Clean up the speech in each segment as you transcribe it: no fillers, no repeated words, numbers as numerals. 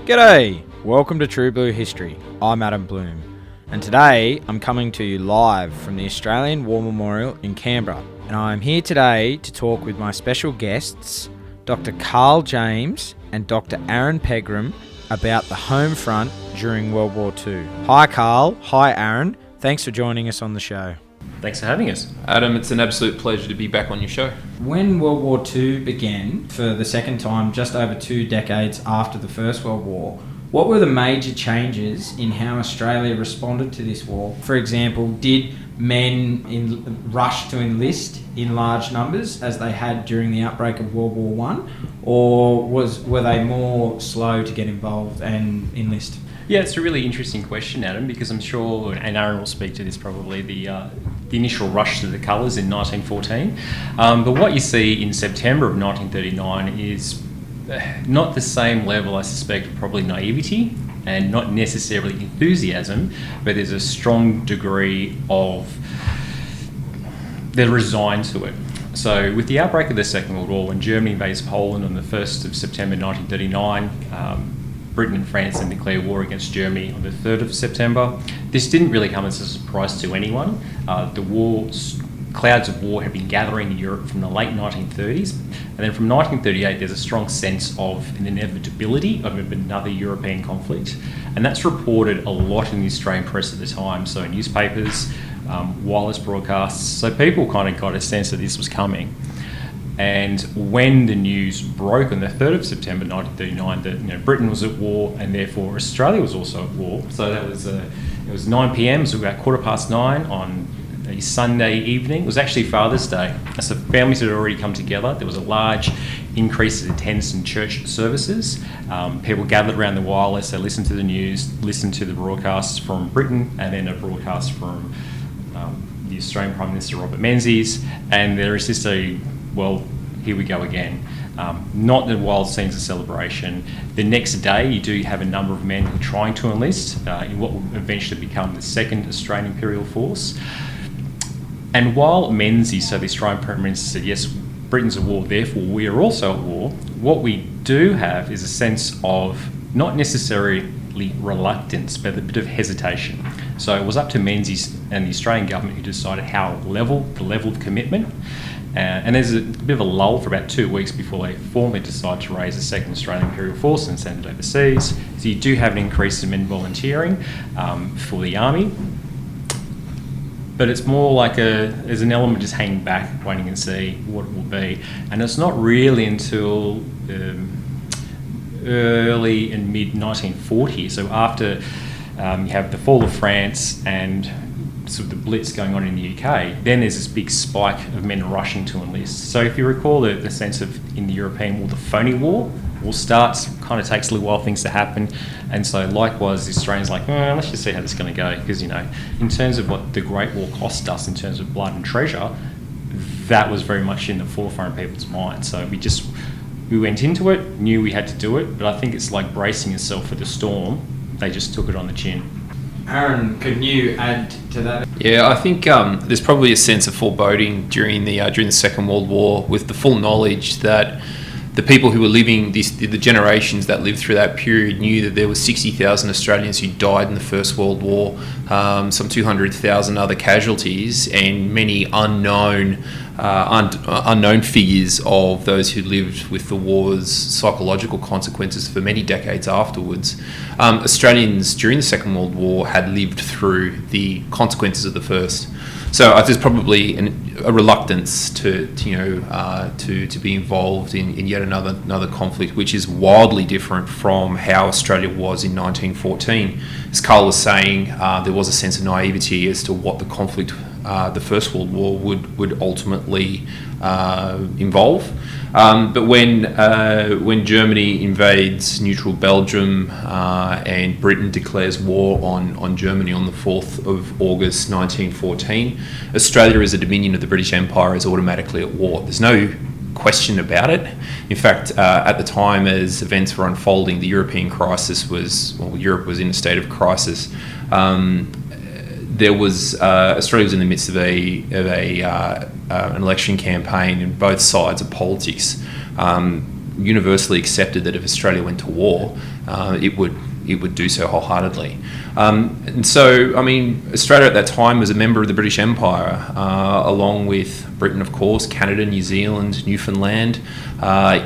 G'day! Welcome to True Blue History. I'm Adam Blum, and today I'm coming to you live from the Australian War Memorial in Canberra. And I'm here today to talk with my special guests, Dr. Karl James and Dr. Aaron Pegram, about the home front during World War II. Hi Karl, hi Aaron, thanks for joining us on the show. Thanks for having us. Adam, it's an absolute pleasure to be back on your show. When World War II began, for the second time, just over 2 decades after the First World War, what were the major changes in how Australia responded to this war? For example, did men rush to enlist in large numbers as they had during the outbreak of World War I, or were they more slow to get involved and enlist? Yeah, it's a really interesting question, Adam, because I'm sure, and Aaron will speak to this probably, the initial rush to the colours in 1914. But what you see in September of 1939 is not the same level, I suspect, of probably naivety and not necessarily enthusiasm, but there's a strong degree of they're resigned to it. So with the outbreak of the Second World War, when Germany invades Poland on the 1st of September 1939, Britain and France then declare war against Germany on the 3rd of September. This didn't really come as a surprise to anyone. Clouds of war had been gathering in Europe from the late 1930s, and then from 1938 there's a strong sense of an inevitability of another European conflict, and that's reported a lot in the Australian press at the time, so newspapers, wireless broadcasts, so people kind of got a sense that this was coming. And when the news broke on the 3rd of September 1939 that Britain was at war and therefore Australia was also at war, so that was it was 9 p.m, so about 9:15 on a Sunday evening. It was actually Father's Day, so families had already come together. There was a large increase in attendance in church services. People gathered around the wireless, they listened to the news, listened to the broadcasts from Britain, and then a broadcast from the Australian Prime Minister Robert Menzies, and there is just well, here we go again. Not the wild scenes of celebration. The next day, you do have a number of men who are trying to enlist in what will eventually become the 2nd Australian Imperial Force. And while Menzies, so the Australian Prime Minister, said, yes, Britain's at war, therefore we are also at war, what we do have is a sense of not necessarily reluctance, but a bit of hesitation. So it was up to Menzies and the Australian government who decided the level of commitment. And there's a bit of a lull for about 2 weeks before they formally decide to raise the 2nd Australian Imperial Force and send it overseas. So you do have an increase in men volunteering for the army. But it's more like there's an element just hanging back, waiting to see what it will be. And it's not really until early and mid-1940, so after you have the fall of France and sort of the Blitz going on in the UK, then there's this big spike of men rushing to enlist. So if you recall the sense of, in the European war, the phony war starts, kind of takes a little while for things to happen, and so likewise the Australians let's just see how this is going to go, because in terms of what the Great War cost us in terms of blood and treasure, that was very much in the forefront of people's minds. So we went into it, knew we had to do it, but I think it's like bracing yourself for the storm. They just took it on the chin. Aaron, could you add to that? Yeah, I think there's probably a sense of foreboding during the Second World War, with the full knowledge that the people who were living, the generations that lived through that period, knew that there were 60,000 Australians who died in the First World War, some 200,000 other casualties, and many unknown figures of those who lived with the war's psychological consequences for many decades afterwards. Australians during the Second World War had lived through the consequences of the First. So there's probably a reluctance to be involved in yet another conflict, which is wildly different from how Australia was in 1914. As Karl was saying, there was a sense of naivety as to what the conflict, the First World War, would ultimately involve. But when Germany invades neutral Belgium and Britain declares war on Germany on the 4th of August 1914, Australia as a dominion of the British Empire is automatically at war. There's no question about it. In fact, at the time as events were unfolding, the European crisis Europe was in a state of crisis. Australia was in the midst of an election campaign in both sides of politics. universally accepted that if Australia went to war, it would do so wholeheartedly. And so, I mean, Australia at that time was a member of the British Empire, along with Britain, of course, Canada, New Zealand, Newfoundland,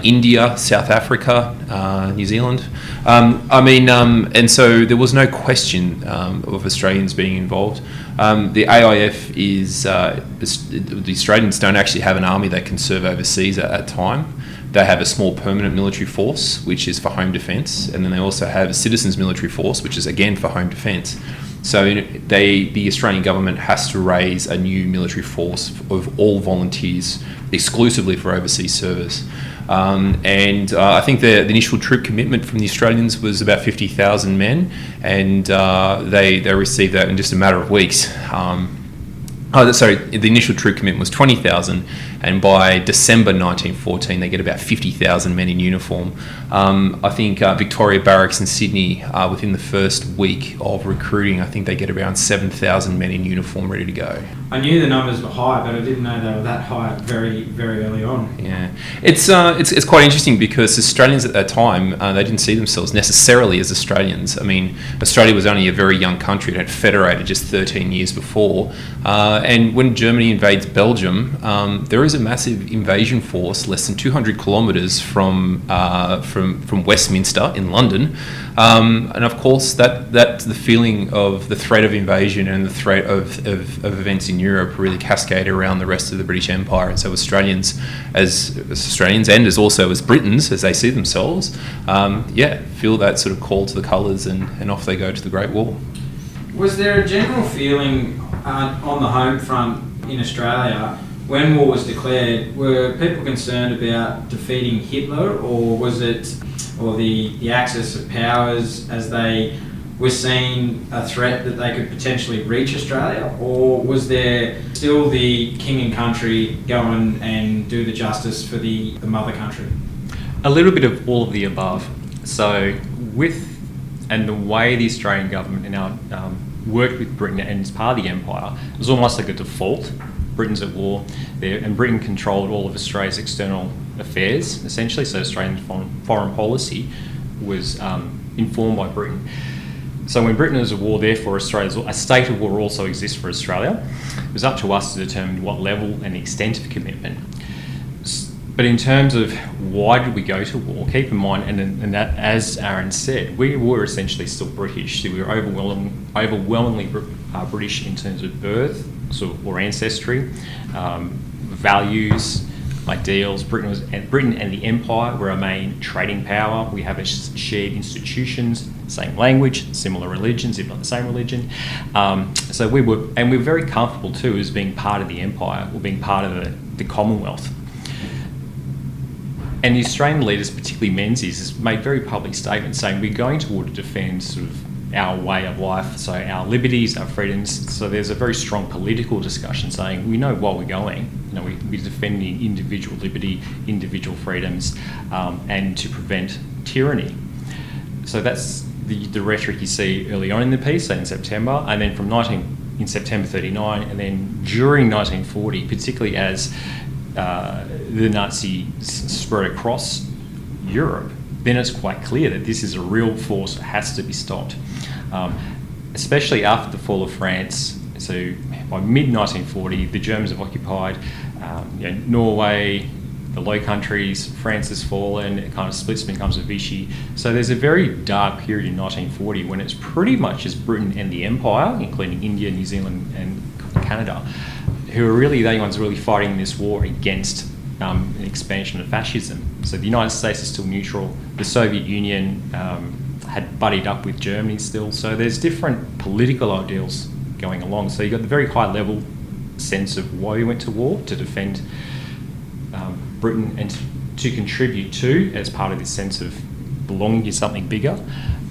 India, South Africa, New Zealand. And so there was no question of Australians being involved. The AIF is, the Australians don't actually have an army that can serve overseas at that time. They have a small permanent military force, which is for home defence, and then they also have a citizens military force, which is again for home defence. So the Australian government has to raise a new military force of all volunteers exclusively for overseas service. I think the initial troop commitment from the Australians was about 50,000 men, and they received that in just a matter of weeks. The initial troop commitment was 20,000, and by December 1914, they get about 50,000 men in uniform. I think Victoria Barracks in Sydney, within the first week of recruiting, I think they get around 7,000 men in uniform ready to go. I knew the numbers were high, but I didn't know they were that high very, very early on. Yeah, it's quite interesting because Australians at that time, they didn't see themselves necessarily as Australians. I mean, Australia was only a very young country. It had federated just 13 years before. And when Germany invades Belgium, there is a massive invasion force less than 200 kilometres from Westminster in London. And of course, that's the feeling of the threat of invasion and the threat of events in Europe really cascade around the rest of the British Empire. And so Australians and also as Britons, as they see themselves, feel that sort of call to the colours and off they go to the Great War. Was there a general feeling on the home front in Australia when war was declared? Were people concerned about defeating Hitler, or was it, or the axis of powers as they were seeing a threat that they could potentially reach Australia, or was there still the king and country go and do the justice for the mother country? A little bit of all of the above. So and the way the Australian government now worked with Britain and as part of the empire, it was almost like a default. Britain's at war there, and Britain controlled all of Australia's external affairs, essentially. So Australian foreign policy was informed by Britain. So when Britain is at war, therefore a state of war also exists for Australia. It was up to us to determine what level and the extent of commitment. But in terms of why did we go to war, keep in mind, and that, as Aaron said, we were essentially still British. We were overwhelmingly British in terms of birth or ancestry, values, ideals. Britain and the Empire were our main trading power. We have shared institutions, same language, similar religions, if not the same religion. So we were very comfortable too as being part of the Empire or being part of the Commonwealth. And the Australian leaders, particularly Menzies, has made very public statements saying we're going to war to defend sort of our way of life, so our liberties, our freedoms. So there's a very strong political discussion saying we know why we're going. We're defending individual liberty, individual freedoms, and to prevent tyranny. So that's the rhetoric you see early on in the piece, say in September, and then in September 39, and then during 1940, particularly as the Nazis spread across Europe, then it's quite clear that this is a real force that has to be stopped. Especially after the fall of France, so by mid-1940, the Germans have occupied Norway, the Low Countries, France has fallen, it kind of splits and becomes a Vichy. So there's a very dark period in 1940 when it's pretty much just Britain and the Empire, including India, New Zealand and Canada, who are really the only ones really fighting this war against an expansion of fascism. So the United States is still neutral. The Soviet Union had buddied up with Germany still. So there's different political ideals going along. So you've got the very high level sense of why we went to war, to defend Britain and to contribute to, as part of this sense of belonging to something bigger.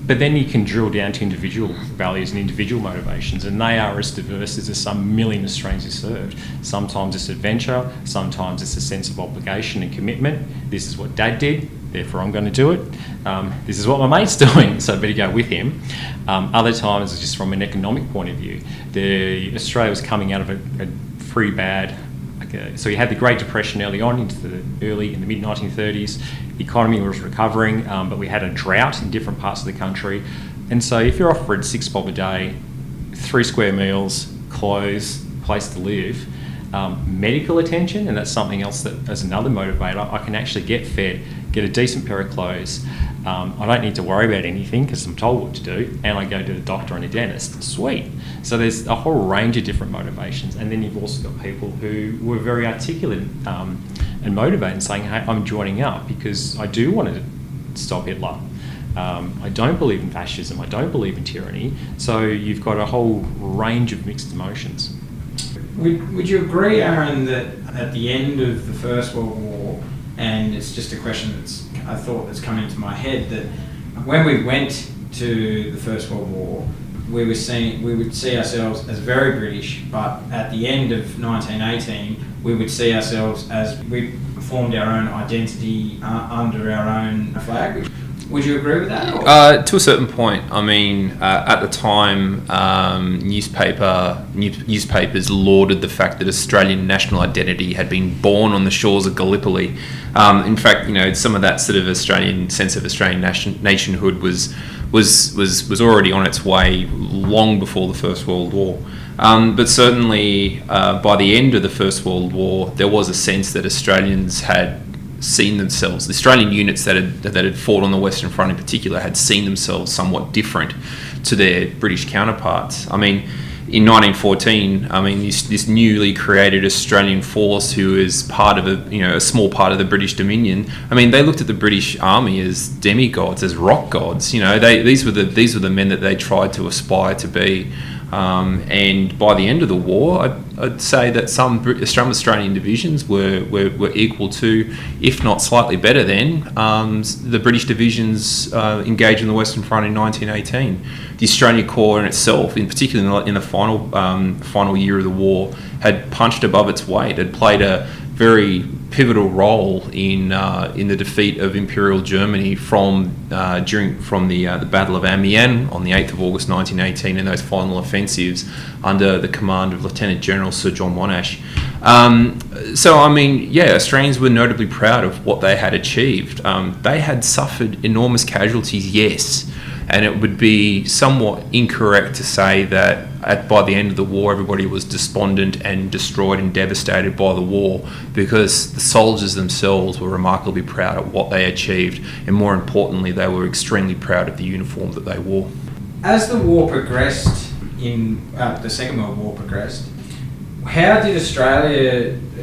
But then you can drill down to individual values and individual motivations, and they are as diverse as the some million Australians who served. Sometimes it's adventure, sometimes it's a sense of obligation and commitment. This is what Dad did, therefore I'm going to do it. This is what my mate's doing, so I better go with him. Other times it's just from an economic point of view. Australia was coming out of a pretty bad So you had the Great Depression early on in the mid 1930s. The economy was recovering, but we had a drought in different parts of the country. And so if you're offered $6 bob a day, 3 square meals, clothes, place to live, medical attention, and that's something else that, as another motivator, I can actually get fed, get a decent pair of clothes. I don't need to worry about anything because I'm told what to do, and I go to the doctor and a dentist. Sweet. So there's a whole range of different motivations, and then you've also got people who were very articulate and motivated, saying, "Hey, I'm joining up because I do want to stop Hitler. I don't believe in fascism. I don't believe in tyranny." So you've got a whole range of mixed emotions. Would you agree, Aaron, that at the end of the First World War, and it's just a question that's come into my head, that when we went to the First World War, we would see ourselves as very British, but at the end of 1918, we would see ourselves as we formed our own identity under our own flag. Would you agree with that? To a certain point. I mean, at the time, newspapers lauded the fact that Australian national identity had been born on the shores of Gallipoli. In fact, some of that sort of Australian sense of Australian nationhood was already on its way long before the First World War. But certainly, by the end of the First World War, there was a sense that Australians had seen themselves, the Australian units that had fought on the Western Front in particular, had seen themselves somewhat different to their British counterparts. I mean, in 1914, this newly created Australian force, who is part of a small part of the British Dominion. I mean, they looked at the British Army as demigods, as rock gods. These were the men that they tried to aspire to be. And by the end of the war, I'd say that some Australian divisions were equal to, if not slightly better than, the British divisions engaged in the Western Front in 1918. The Australian Corps in itself, in particular in the final year of the war, had punched above its weight, had played a very pivotal role in the defeat of Imperial Germany from the Battle of Amiens on the 8th of August 1918, and those final offensives under the command of Lieutenant General Sir John Monash. Australians were notably proud of what they had achieved. They had suffered enormous casualties, yes, and it would be somewhat incorrect to say that by the end of the war everybody was despondent and destroyed and devastated by the war, because the soldiers themselves were remarkably proud of what they achieved, and more importantly, they were extremely proud of the uniform that they wore. As the war progressed, the Second World War progressed, how did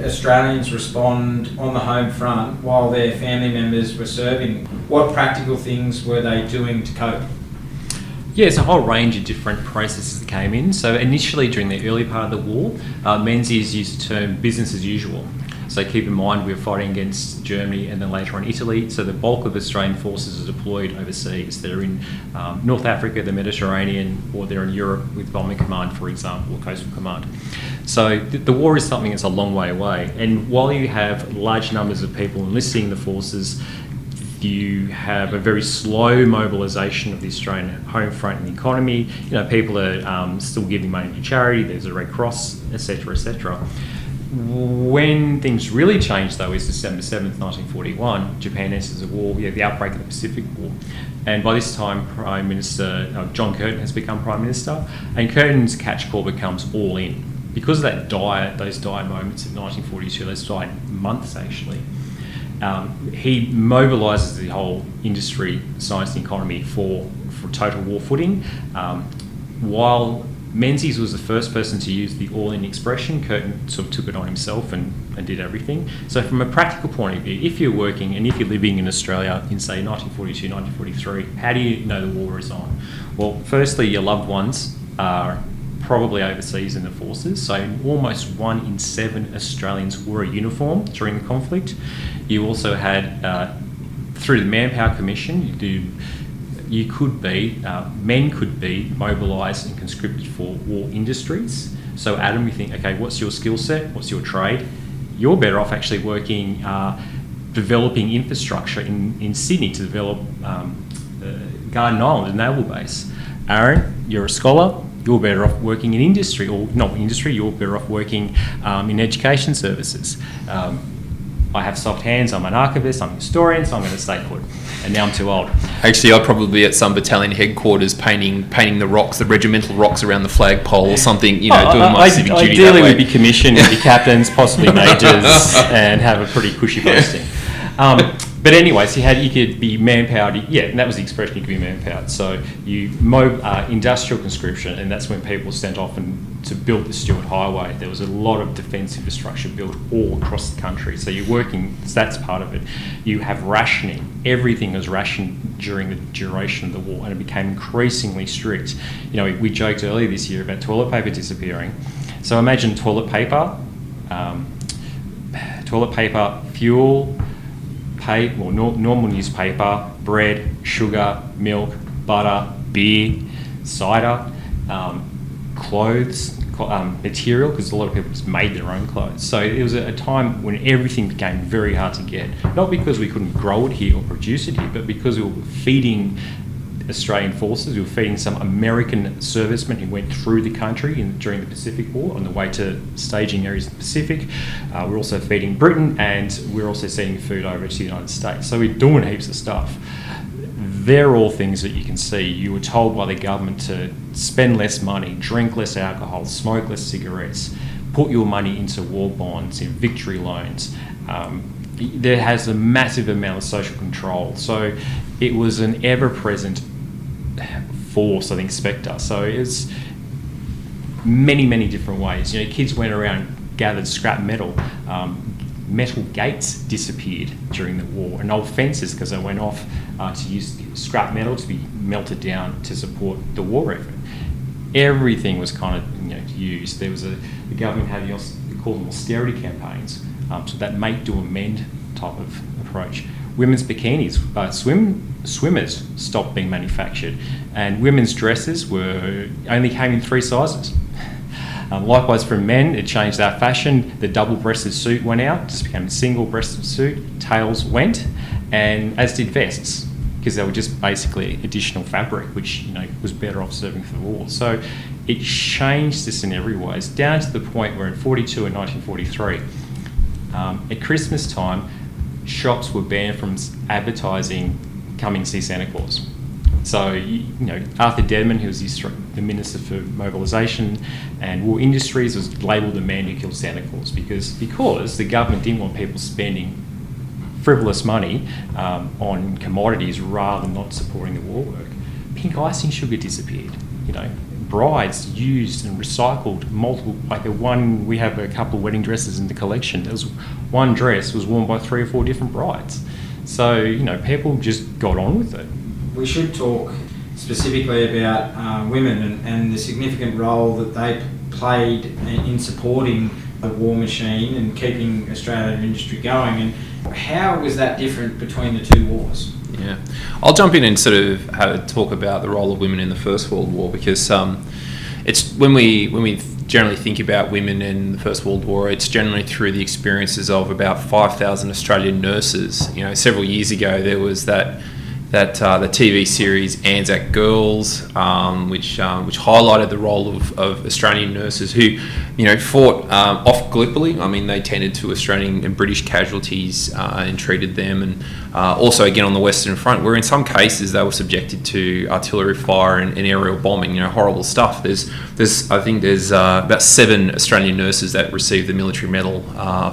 Australians respond on the home front while their family members were serving? What practical things were they doing to cope? Yeah, it's a whole range of different processes that came in. So initially, during the early part of the war, Menzies used the term business as usual. So keep in mind, we were fighting against Germany and then later on Italy. So the bulk of Australian forces are deployed overseas. They're in North Africa, the Mediterranean, or they're in Europe with Bombing Command, for example, or Coastal Command. So the war is something that's a long way away. And while you have large numbers of people enlisting the forces, you have a very slow mobilisation of the Australian home front and the economy. People are still giving money to charity. There's a Red Cross, etc., etc. When things really changed, though, is December 7th, 1941. Japan enters the war. We have the outbreak of the Pacific War. And by this time, Prime Minister John Curtin has become Prime Minister, and Curtin's catch call becomes all in. Because of those dire moments in 1942, those dire months actually, he mobilises the whole industry, science and economy for total war footing. While Menzies was the first person to use the all-in expression, Curtin sort of took it on himself and did everything. So from a practical point of view, if you're working and if you're living in Australia in, say, 1942, 1943, how do you know the war is on? Well, firstly, your loved ones are probably overseas in the forces, so almost 1 in 7 Australians wore a uniform during the conflict. You also had, through the Manpower Commission, men could be mobilised and conscripted for war industries. So Adam, you think, okay, what's your skill set? What's your trade? You're better off actually working, developing infrastructure in Sydney to develop Garden Island, a naval base. Aaron, you're a scholar. you're better off working in industry, or not industry, you're better off working in education services. I have soft hands, I'm an archivist, I'm a historian, so I'm going to stay put. And now I'm too old. Actually, I'd probably be at some battalion headquarters painting the rocks, the regimental rocks around the flagpole or something, doing my civic duty. Ideally, we'd be commissioned, we'd be captains, possibly majors, and have a pretty cushy posting. But anyways, you could be manpowered. Yeah, and that was the expression, you could be manpowered. So you industrial conscription, and that's when people were sent off to build the Stuart Highway. There was a lot of defence infrastructure built all across the country. So you're working, so that's part of it. You have rationing. Everything was rationed during the duration of the war, and it became increasingly strict. We joked earlier this year about toilet paper disappearing. So imagine toilet paper, fuel, normal newspaper, bread, sugar, milk, butter, beer, cider, clothes, material, because a lot of people just made their own clothes. So it was a time when everything became very hard to get, not because we couldn't grow it here or produce it here, but because we were feeding Australian forces. We were feeding some American servicemen who went through the country during the Pacific War on the way to staging areas in the Pacific. We're also feeding Britain, and we're also sending food over to the United States. So we're doing heaps of stuff. They're all things that you can see. You were told by the government to spend less money, drink less alcohol, smoke less cigarettes, put your money into war bonds, in victory loans. There has a massive amount of social control. So it was an ever-present force, I think, spectre. So it's many, many different ways. Kids went around, gathered scrap metal. Metal gates disappeared during the war, and old fences, because they went off to use scrap metal to be melted down to support the war effort. Everything was kind of used. There was the government had they called them austerity campaigns, so that make do amend type of approach. Women's bikinis, swimmers stopped being manufactured, and women's dresses only came in 3 sizes. Likewise for men, it changed our fashion. The double-breasted suit went out, just became a single-breasted suit. Tails went, and as did vests, because they were just basically additional fabric, which was better off serving for the war. So it changed this in every way. It's down to the point where in 1942 and 1943, at Christmas time, shops were banned from advertising "Come and see Santa Claus." So, Arthur Dedman, who was the Minister for Mobilisation and War Industries, was labelled the man who killed Santa Claus because the government didn't want people spending frivolous money on commodities rather than not supporting the war work. Pink icing sugar disappeared. Brides used and recycled multiple, we have a couple of wedding dresses in the collection. There was one dress was worn by 3 or 4 different brides. So, people just got on with it. We should talk specifically about women and the significant role that they played in supporting the war machine and keeping Australian industry going. And how was that different between the 2 wars? Yeah, I'll jump in and sort of talk about the role of women in the First World War, because it's when we generally think about women in the First World War, it's generally through the experiences of about 5,000 Australian nurses. Several years ago there was the TV series Anzac Girls, which highlighted the role of Australian nurses who, fought off Gallipoli. I mean, they tended to Australian and British casualties and treated them, and also again on the Western Front, where in some cases they were subjected to artillery fire and aerial bombing. Horrible stuff. There's about 7 Australian nurses that received the military medal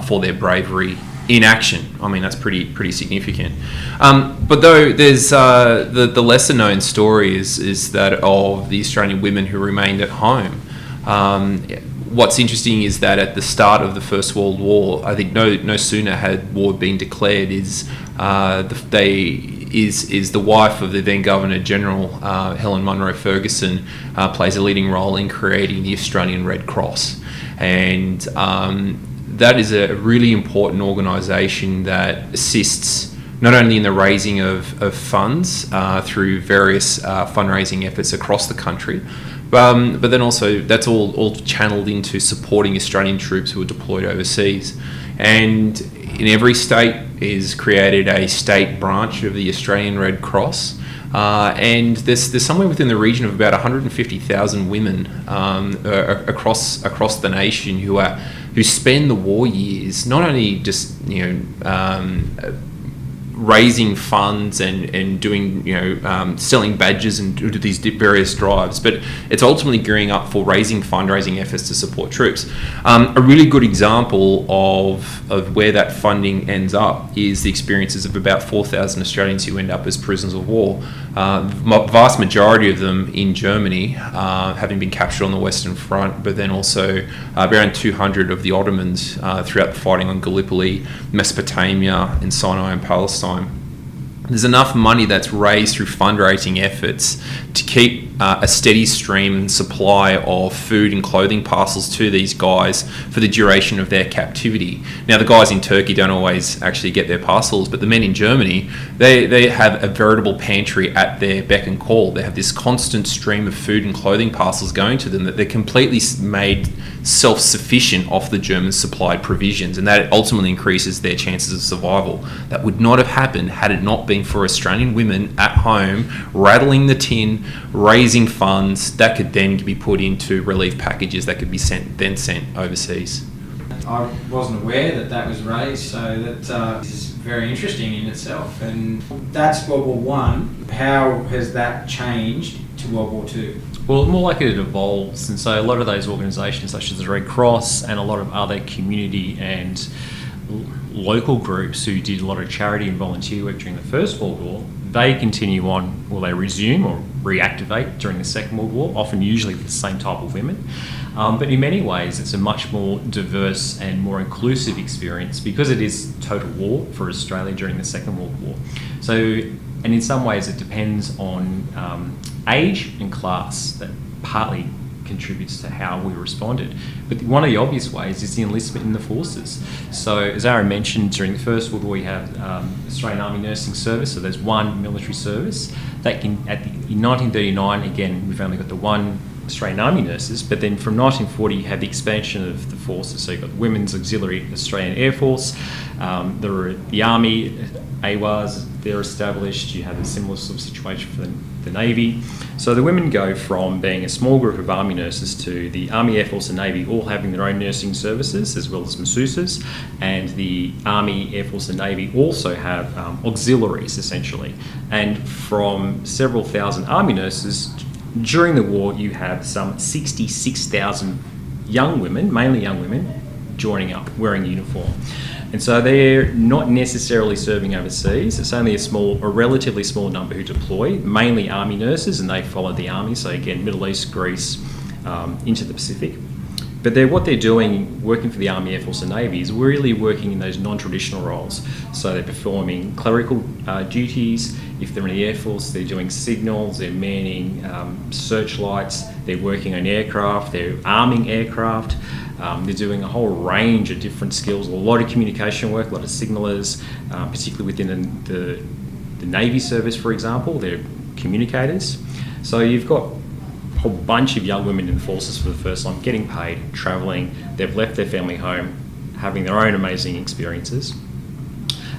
for their bravery in action. I mean, that's pretty significant. But though there's the lesser known story is that of the Australian women who remained at home. What's interesting is that at the start of the First World War, I think no sooner had war been declared is the wife of the then Governor General Helen Munro Ferguson plays a leading role in creating the Australian Red Cross, and that is a really important organisation that assists not only in the raising of funds through various fundraising efforts across the country, but then also that's all channeled into supporting Australian troops who are deployed overseas. And in every state is created a state branch of the Australian Red Cross. And there's somewhere within the region of about 150,000 women across the nation who spend the war years not only just raising funds and doing selling badges and do these various drives, but it's ultimately gearing up for raising fundraising efforts to support troops. A really good example of where that funding ends up is the experiences of about 4,000 Australians who end up as prisoners of war. Vast majority of them in Germany, having been captured on the Western Front, but then also around 200 of the Ottomans throughout the fighting on Gallipoli, Mesopotamia, and Sinai and Palestine. There's enough money that's raised through fundraising efforts to keep a steady stream and supply of food and clothing parcels to these guys for the duration of their captivity. Now, the guys in Turkey don't always actually get their parcels, but the men in Germany, they have a veritable pantry at their beck and call. They have this constant stream of food and clothing parcels going to them that they're completely made self-sufficient off the German supplied provisions, and that ultimately increases their chances of survival. That would not have happened had it not been for Australian women at home rattling the tin, raising funds that could then be put into relief packages that could be sent overseas. I wasn't aware that was raised, so that is very interesting in itself. And that's World War One. How has that changed to World War Two? Well, more likely it evolves, and so a lot of those organisations such as the Red Cross and a lot of other community and local groups who did a lot of charity and volunteer work during the First World War, they continue on, they resume or reactivate during the Second World War, often usually with the same type of women. But in many ways, it's a much more diverse and more inclusive experience because it is total war for Australia during the Second World War. So, and in some ways it depends on age and class that partly contributes to how we responded. But one of the obvious ways is the enlistment in the forces. So as Aaron mentioned, during the First World War we have Australian Army Nursing Service, so there's one military service. That can, in 1939, again, we've only got the one Australian Army nurses, but then from 1940 you have the expansion of the forces. So you've got the Women's Auxiliary Australian Air Force, the Army, AWARs, they're established. You have a similar sort of situation for the Navy. So the women go from being a small group of Army nurses to the Army, Air Force and Navy all having their own nursing services as well as masseuses, and the Army, Air Force and Navy also have auxiliaries essentially. And from several thousand Army nurses, during the war you have some 66,000 young women, mainly young women, joining up, wearing uniform. And so they're not necessarily serving overseas. It's only a relatively small number who deploy, mainly Army nurses, and they follow the Army. So again, Middle East, Greece, into the Pacific. But what they're doing, working for the Army, Air Force and Navy, is really working in those non-traditional roles. So they're performing clerical duties. If they're in the Air Force, they're doing signals, they're manning searchlights, they're working on aircraft, they're arming aircraft. They're doing a whole range of different skills, a lot of communication work, a lot of signallers, particularly within the Navy service, for example, they're communicators. So you've got a whole bunch of young women in the forces for the first time, getting paid, travelling, they've left their family home, having their own amazing experiences.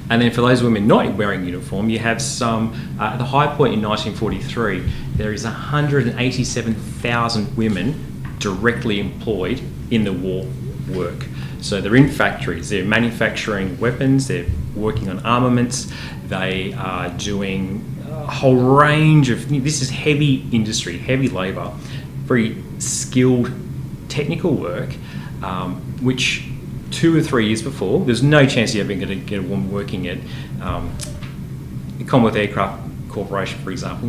And then for those women not wearing uniform, you have some, at the high point in 1943, there is 187,000 women directly employed in the war work. So they're in factories, they're manufacturing weapons, they're working on armaments, they are doing a whole range of, this is heavy industry, heavy labour, very skilled technical work, which 2 or 3 years before, there's no chance you're ever going to get a woman working at the Commonwealth Aircraft Corporation, for example,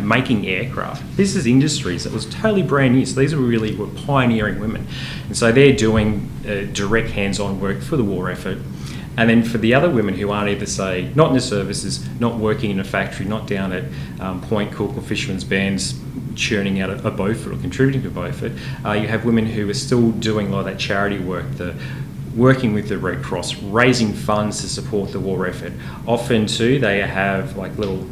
making aircraft. This is industries that was totally brand new. So these were pioneering women. And so they're doing direct hands-on work for the war effort. And then for the other women who aren't either, say, not in the services, not working in a factory, not down at Point Cook or Fisherman's Bands churning out a Beaufort or contributing to Beaufort, you have women who are still doing a lot of that charity work, working with the Red Cross, raising funds to support the war effort. Often too, they have like little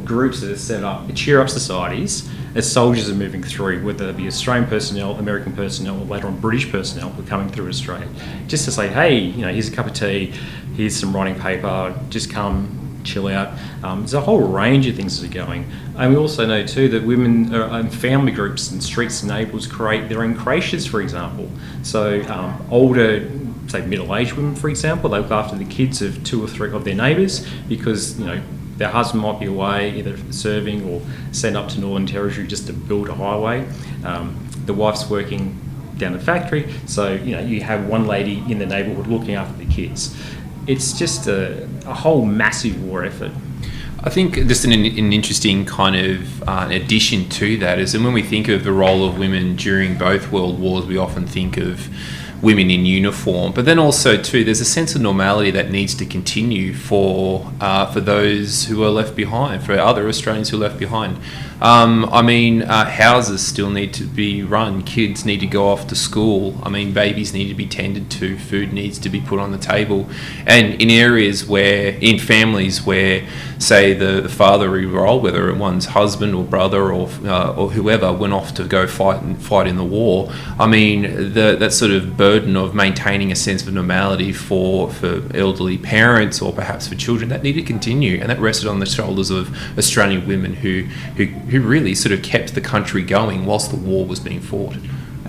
groups that are set up, cheer up societies, as soldiers are moving through, whether they be Australian personnel, American personnel, or later on British personnel who are coming through Australia, just to say, hey, here's a cup of tea, here's some writing paper, just come chill out. There's a whole range of things that are going. And we also know too that women and family groups and streets and neighbours create their own creches, for example. So older, say middle-aged women, for example, they look after the kids of 2 or 3 of their neighbours because, their husband might be away either serving or sent up to Northern Territory just to build a highway. The wife's working down the factory, so you have one lady in the neighbourhood looking after the kids. It's just a whole massive war effort. I think just an interesting kind of addition to that is that when we think of the role of women during both world wars, we often think of women in uniform, but then also too there's a sense of normality that needs to continue for those who are left behind, for other Australians who are left behind. Houses still need to be run, kids need to go off to school, babies need to be tended to, food needs to be put on the table, and in areas in families where, say, the fatherly role, whether one's husband or brother or whoever went off to go fight in the war, that sort of burden of maintaining a sense of normality for elderly parents or perhaps for children, that needed to continue, and that rested on the shoulders of Australian women who really sort of kept the country going whilst the war was being fought.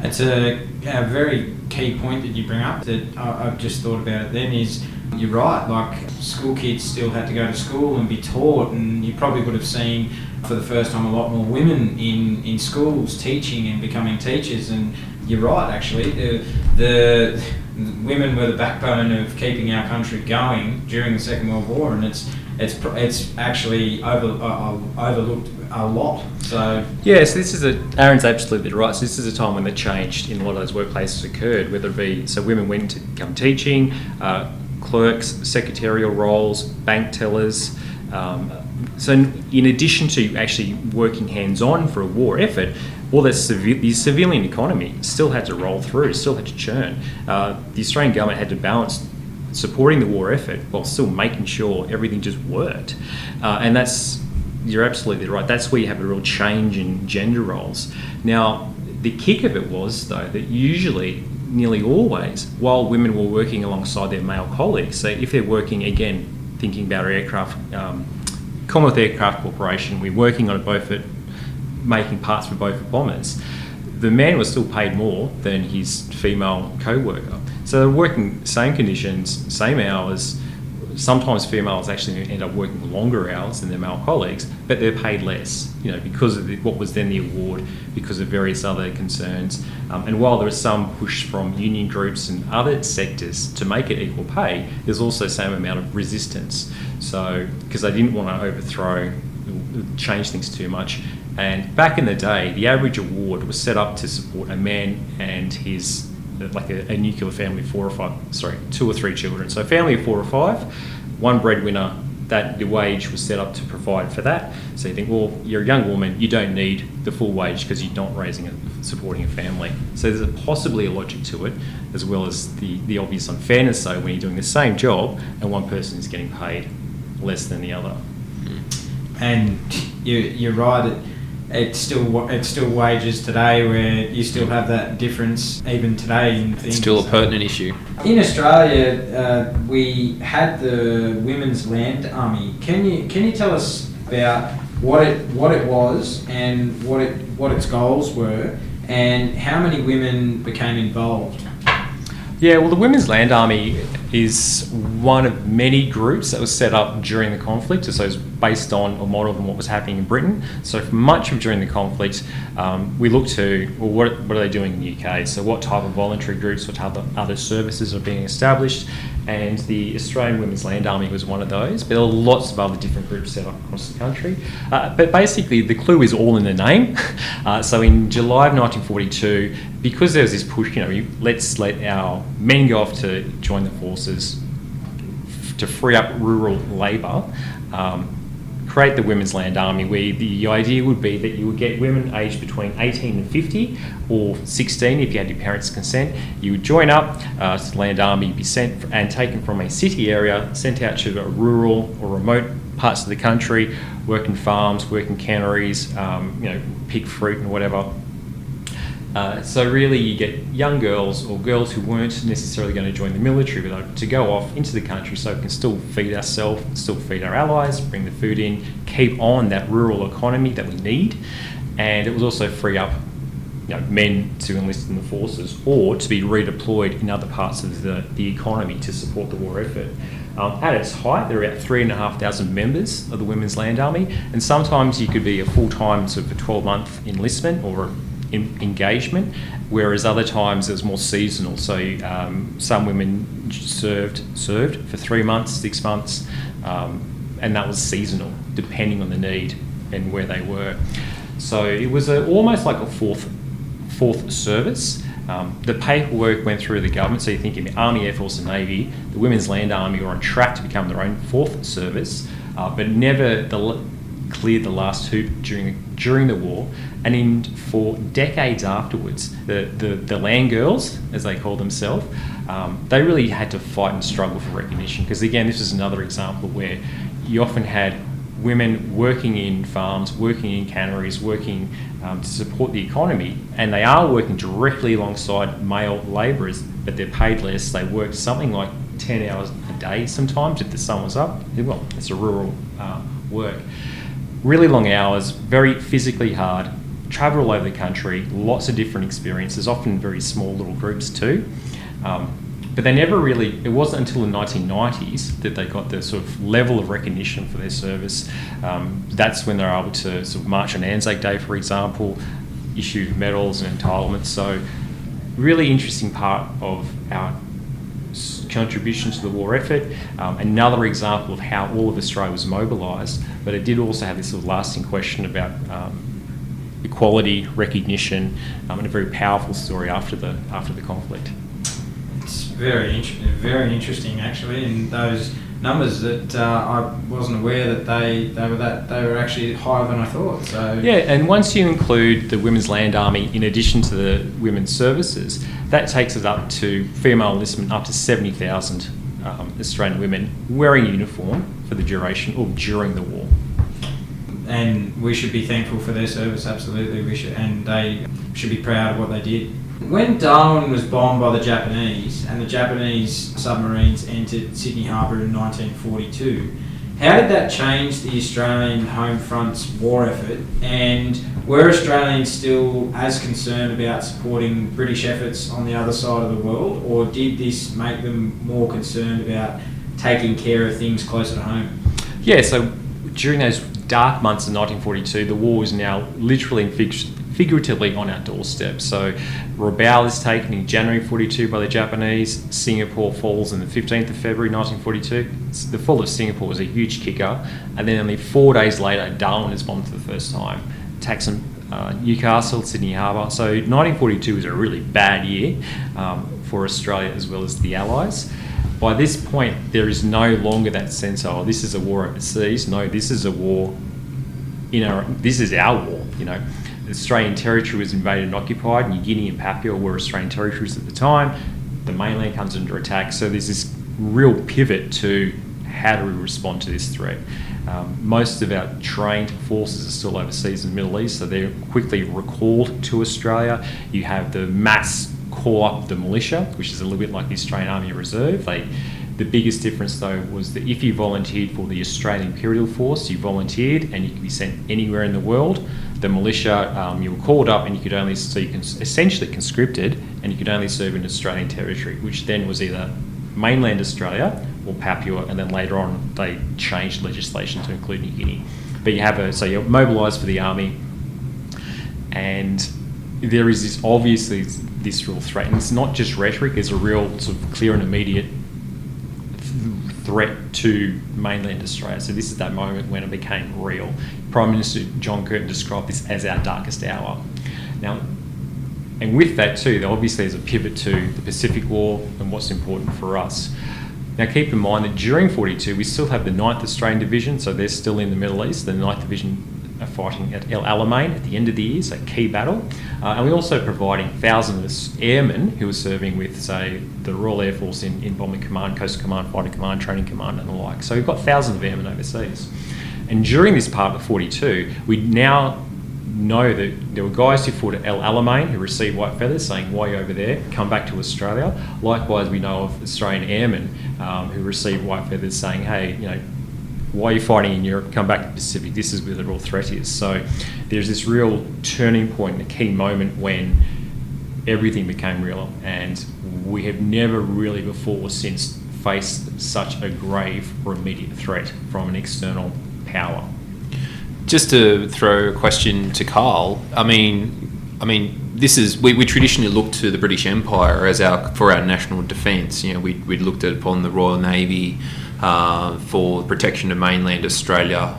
It's a very key point that you bring up that I've just thought about it then is, you're right, like school kids still had to go to school and be taught, and you probably would have seen for the first time a lot more women in schools teaching and becoming teachers, and you're right actually, the women were the backbone of keeping our country going during the Second World War, and it's actually overlooked a lot. So yes, Aaron's absolutely right. So this is a time when the change in a lot of those workplaces occurred, whether it be women went to become teaching, clerks, secretarial roles, bank tellers. So in addition to actually working hands-on for a war effort, all the civilian economy still had to roll through, still had to churn. The Australian government had to balance supporting the war effort while still making sure everything just worked. And you're absolutely right. That's where you have a real change in gender roles. Now, the kick of it was, though, that usually, nearly always, while women were working alongside their male colleagues, so if they're working, again, thinking about our aircraft, Commonwealth Aircraft Corporation, we're working on a Beaufort, making parts for Beaufort bombers, the man was still paid more than his female co-worker. So they're working same conditions, same hours. Sometimes females actually end up working longer hours than their male colleagues, but they're paid less, because of what was then the award, because of various other concerns. And while there was some push from union groups and other sectors to make it equal pay, there's also the same amount of resistance. So, because they didn't want to change things too much. And back in the day, the average award was set up to support a man and his, like a nuclear family of 2 or 3 children. So a family of 4 or 5, one breadwinner, that the wage was set up to provide for that. So you think, well, you're a young woman, you don't need the full wage because you're not supporting a family. So there's possibly a logic to it, as well as the obvious unfairness, though, when you're doing the same job and one person is getting paid less than the other. And you're right. It's still wages today, where you still have that difference even today in things. It's still a pertinent issue. In Australia, we had the Women's Land Army. Can you tell us about what it was and what its goals were, and how many women became involved? Yeah, well, the Women's Land Army is one of many groups that was set up during the conflict. So it's based on or modelled on what was happening in Britain. So for much of during the conflict, we looked to, well, what are they doing in the UK? So what type of voluntary groups, what type of other services are being established? And the Australian Women's Land Army was one of those. But there are lots of other different groups set up across the country. But basically, the clue is all in the name. So in July of 1942, because there was this push, let's let our men go off to join the forces to free up rural labour, create the Women's Land Army, where the idea would be that you would get women aged between 18 and 50, or 16 if you had your parents' consent. You would join up to the Land Army, be sent and taken from a city area, sent out to rural or remote parts of the country, work in farms, work in canneries, pick fruit and whatever. So really you get young girls or girls who weren't necessarily going to join the military, but to go off into the country so we can still feed ourselves, still feed our allies, bring the food in, keep on that rural economy that we need. And it was also free up men to enlist in the forces or to be redeployed in other parts of the economy to support the war effort. At its height, there were about 3,500 members of the Women's Land Army, and sometimes you could be a full-time sort of a 12-month enlistment or engagement, whereas other times it was more seasonal. So some women served for 3 months, 6 months, and that was seasonal, depending on the need and where they were. So it was almost like a fourth service. The paperwork went through the government, so you think in the Army, Air Force and Navy, the Women's Land Army were on track to become their own fourth service, but never cleared the last hoop during the war. And for decades afterwards, the land girls, as they call themselves, they really had to fight and struggle for recognition, because again, this is another example where you often had women working in farms, working in canneries, working to support the economy, and they are working directly alongside male labourers, but they're paid less. They work something like 10 hours a day sometimes if the sun was up. Well, it's a rural work. Really long hours, very physically hard, travel all over the country, lots of different experiences, often very small little groups too. But they never really, it wasn't until the 1990s that they got the sort of level of recognition for their service. That's when they were able to sort of march on Anzac Day, for example, issue medals and entitlements. So really interesting part of our contribution to the war effort. Another example of how all of Australia was mobilised, but it did also have this sort of lasting question about equality, recognition, and a very powerful story after the conflict. Very interesting actually, and those numbers that I wasn't aware that they were actually higher than I thought. So yeah, and once you include the Women's Land Army in addition to the women's services, that takes us up to female enlistment up to 70,000 Australian women wearing uniform for the duration or during the war. And we should be thankful for their service. Absolutely, we should, and they should be proud of what they did. When Darwin was bombed by the Japanese and the Japanese submarines entered Sydney Harbour in 1942, how did that change the Australian home front's war effort, and were Australians still as concerned about supporting British efforts on the other side of the world, or did this make them more concerned about taking care of things closer to home? Yeah, so during those dark months of 1942, the war was now literally and figuratively on our doorstep. So Rabaul is taken in January 42 by the Japanese. Singapore falls on the 15th of February 1942. The fall of Singapore was a huge kicker, and then only 4 days later Darwin is bombed for the first time. Attacks on Newcastle, Sydney Harbour. So 1942 was a really bad year for Australia as well as the Allies. By this point, there is no longer that sense of, this is a war overseas. No, this is a war this is our war, Australian territory was invaded and occupied. New Guinea and Papua were Australian territories at the time. The mainland comes under attack. So there's this real pivot to how do we respond to this threat. Most of our trained forces are still overseas in the Middle East, so they're quickly recalled to Australia. You have the mass call up the militia, which is a little bit like the Australian Army Reserve. The biggest difference, though, was that if you volunteered for the Australian Imperial Force, you volunteered and you could be sent anywhere in the world. The militia, you were called up and you can essentially conscripted, and you could only serve in Australian territory, which then was either mainland Australia or Papua, and then later on they changed legislation to include New Guinea. But you're mobilised for the army, and there is this real threat, and it's not just rhetoric. There's a real sort of clear and immediate threat to mainland Australia. So this is that moment when it became real. Prime Minister John Curtin described this as our darkest hour. Now, and with that too, obviously there's a pivot to the Pacific War and what's important for us. Now keep in mind that during 42 we still have the 9th Australian Division, so they're still in the Middle East. The 9th Division are fighting at El Alamein at the end of the year, so key battle. And we're also providing thousands of airmen who are serving with, say, the Royal Air Force in Bombing Command, Coastal Command, Fighting Command, Training Command and the like. So we've got thousands of airmen overseas. And during this part of 42, we now know that there were guys who fought at El Alamein who received white feathers saying, why are you over there? Come back to Australia. Likewise, we know of Australian airmen who received white feathers saying, hey, why are you fighting in Europe? Come back to the Pacific. This is where the real threat is. So there's this real turning point, a key moment when everything became real, and we have never really before or since faced such a grave or immediate threat from an external power. Just to throw a question to Karl, I mean, this is we traditionally look to the British Empire for our national defence. We looked upon the Royal Navy for protection of mainland Australia.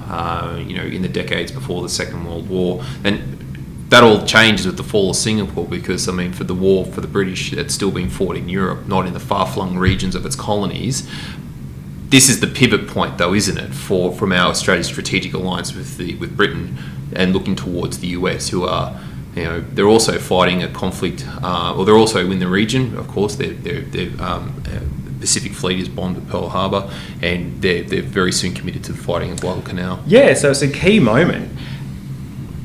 In the decades before the Second World War, and that all changes with the fall of Singapore, because for the war for the British, it's still being fought in Europe, not in the far-flung regions of its colonies. This is the pivot point, though, isn't it, from our Australia's strategic alliance with Britain, and looking towards the US, who are, they're also fighting a conflict, or they're also in the region. Of course, their Pacific Fleet is bombed at Pearl Harbor, and they're very soon committed to the fighting of Guadalcanal. Yeah, so it's a key moment,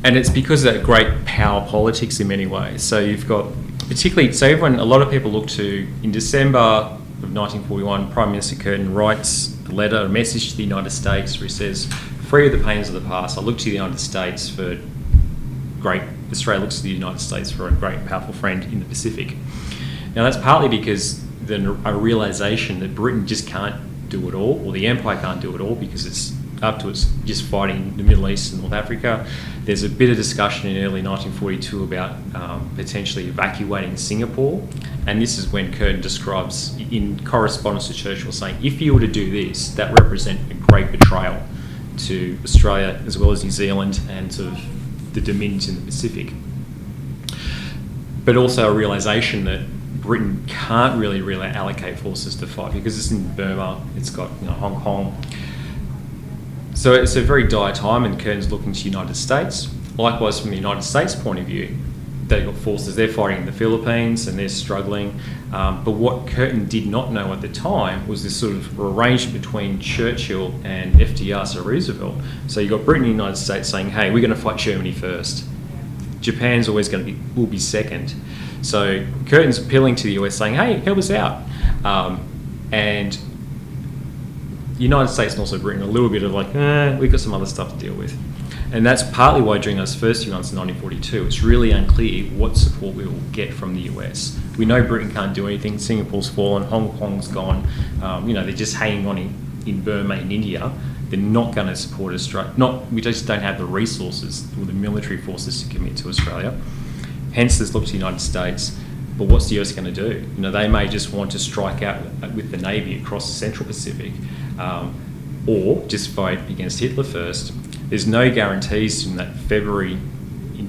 and it's because of that great power politics in many ways. So you've got a lot of people look to, in December of 1941, Prime Minister Curtin writes a message to the United States where he says, free of the pains of the past, I look to the United States for Australia looks to the United States for a great, powerful friend in the Pacific. Now that's partly because a realisation that Britain just can't do it all, or the Empire can't do it all, because it's up to it's just fighting the Middle East and North Africa. There's a bit of discussion in early 1942 about potentially evacuating Singapore, and this is when Curtin describes in correspondence to Churchill saying, if you were to do this, that represent a great betrayal to Australia as well as New Zealand and sort of the dominions in the Pacific. But also a realisation that Britain can't really allocate forces to fight, because it's in Burma, it's got Hong Kong. So it's a very dire time, and Curtin's looking to the United States. Likewise, from the United States' point of view, they've got forces, they're fighting in the Philippines and they're struggling. But what Curtin did not know at the time was this sort of arrangement between Churchill and FDR, so Roosevelt. So you've got Britain and the United States saying, hey, we're going to fight Germany first. Japan's always will be second. So Curtin's appealing to the US saying, hey, help us out. And the United States and also Britain a little bit of we've got some other stuff to deal with. And that's partly why during those first few months in 1942, it's really unclear what support we will get from the US. We know Britain can't do anything, Singapore's fallen, Hong Kong's gone, they're just hanging on in Burma and India. They're not going to support Australia. We just don't have the resources or the military forces to commit to Australia. Hence, there's look to the United States. But what's the US going to do? They may just want to strike out with the Navy across the Central Pacific, or just fight against Hitler first. There's no guarantees in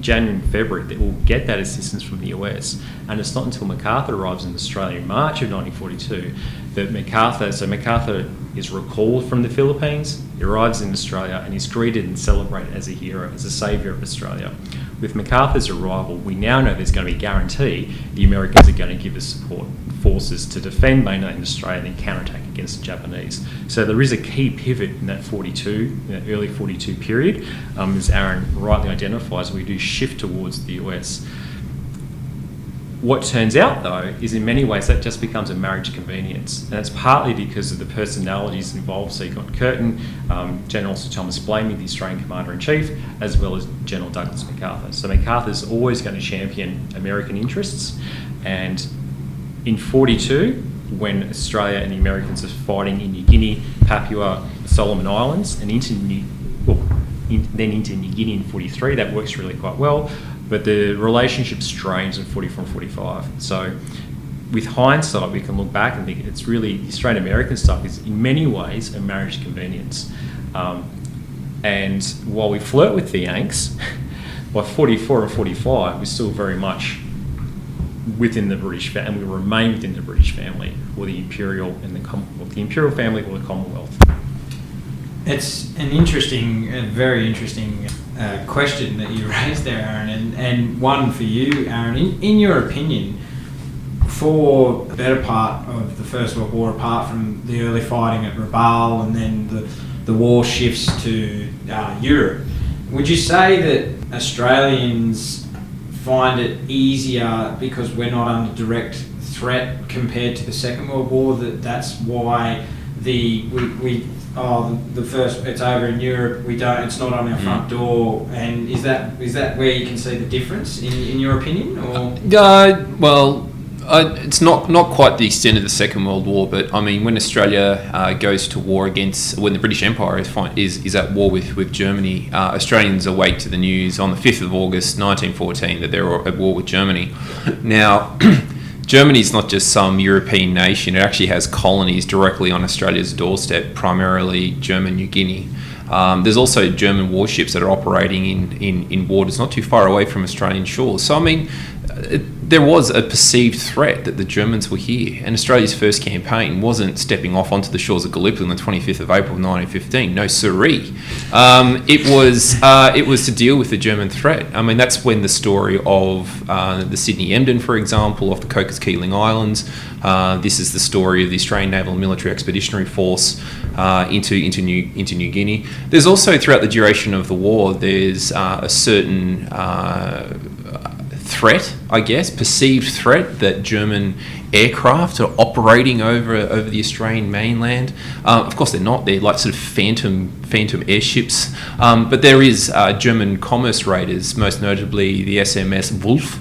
January and February that we'll get that assistance from the US. And it's not until MacArthur arrives in Australia in March of 1942 that MacArthur is recalled from the Philippines, he arrives in Australia, and he's greeted and celebrated as a hero, as a saviour of Australia. With MacArthur's arrival, we now know there's going to be a guarantee the Americans are going to give us support forces to defend mainland Australia and then counterattack against the Japanese. So there is a key pivot in that early 42 period, as Aaron rightly identifies. We do shift towards the US. What turns out, though, is in many ways that just becomes a marriage convenience. And that's partly because of the personalities involved. So you've got Curtin, General Sir Thomas Blamey, the Australian Commander-in-Chief, as well as General Douglas MacArthur. So MacArthur's always going to champion American interests. And in 42, when Australia and the Americans are fighting in New Guinea, Papua, Solomon Islands, and then into New Guinea in 43, that works really quite well. But the relationship strains in 44 and 45. So with hindsight, we can look back and think it's really, the Australian-American stuff is in many ways a marriage convenience. And while we flirt with the Yanks, by 44 and 45, we're still very much within the British family, and we remain within the British family, or the Imperial and the Imperial family or the Commonwealth. It's an interesting, very interesting question that you raised there, Aaron, and one for you, Aaron. In your opinion, for the better part of the First World War, apart from the early fighting at Rabaul and then the war shifts to Europe, would you say that Australians find it easier because we're not under direct threat compared to the Second World War, that's why the first, it's over in Europe, it's not on our front door, and is that where you can see the difference in your opinion, or? It's not quite the extent of the Second World War, but I mean, when Australia goes to war when the British Empire is at war with Germany, Australians awake to the news on the 5th of August 1914 that they're at war with Germany. Now, Germany's not just some European nation, it actually has colonies directly on Australia's doorstep, primarily German New Guinea. There's also German warships that are operating in waters not too far away from Australian shores. So, I mean, there was a perceived threat that the Germans were here, and Australia's first campaign wasn't stepping off onto the shores of Gallipoli on the 25th of April 1915. No siree. It was to deal with the German threat. I mean, that's when the story of the Sydney Emden, for example, off the Cocos Keeling Islands. This is the story of the Australian Naval and Military Expeditionary Force into New Guinea. There's also, throughout the duration of the war, there's a certain threat, I guess, perceived threat that German aircraft are operating over the Australian mainland. Of course, they're not. They're like sort of phantom airships. But there is German commerce raiders, most notably the SMS Wolf,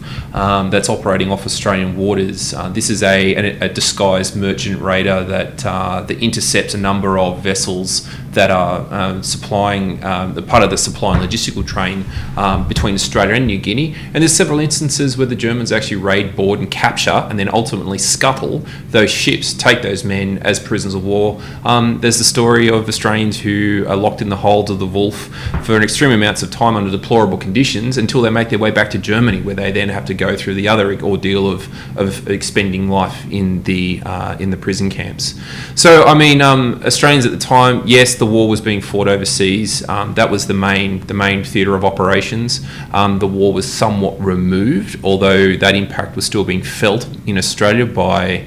that's operating off Australian waters. This is a disguised merchant raider that intercepts a number of vessels that are supplying the part of the supply and logistical train between Australia and New Guinea. And there's several instances where the Germans actually raid, board and capture and then ultimately scuttle those ships, take those men as prisoners of war. There's the story of Australians who are locked in the holds of the Wolf for an extreme amounts of time under deplorable conditions until they make their way back to Germany, where they then have to go through the other ordeal of expending life in the prison camps. So, I mean, Australians at the time, yes, the war was being fought overseas. That was the main theatre of operations. The war was somewhat removed, although that impact was still being felt in Australia by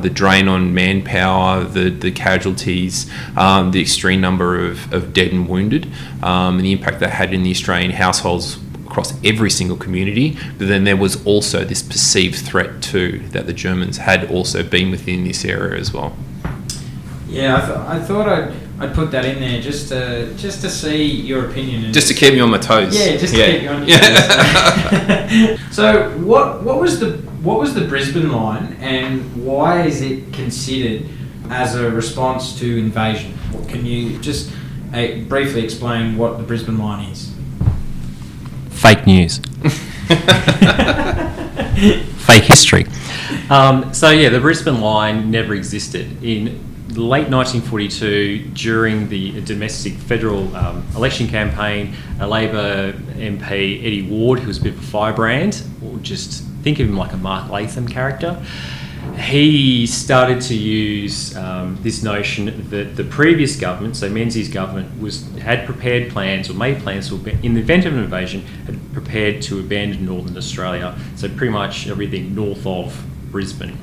the drain on manpower, the casualties, the extreme number of dead and wounded, and the impact that had in the Australian households across every single community. But then there was also this perceived threat too, that the Germans had also been within this area as well. Yeah, I thought I'd put that in there just to see your opinion. And just to keep me on my toes. Yeah, just to keep you on your toes. So what was the Brisbane Line, and why is it considered as a response to invasion? Can you just briefly explain what the Brisbane Line is? Fake news. Fake history. The Brisbane Line never existed. In late 1942, during the domestic federal election campaign, a Labor MP, Eddie Ward, who was a bit of a firebrand, or just think of him like a Mark Latham character, he started to use this notion that the previous government, so Menzies' government, had prepared plans or made plans in the event of an invasion, had prepared to abandon Northern Australia, so pretty much everything north of Brisbane.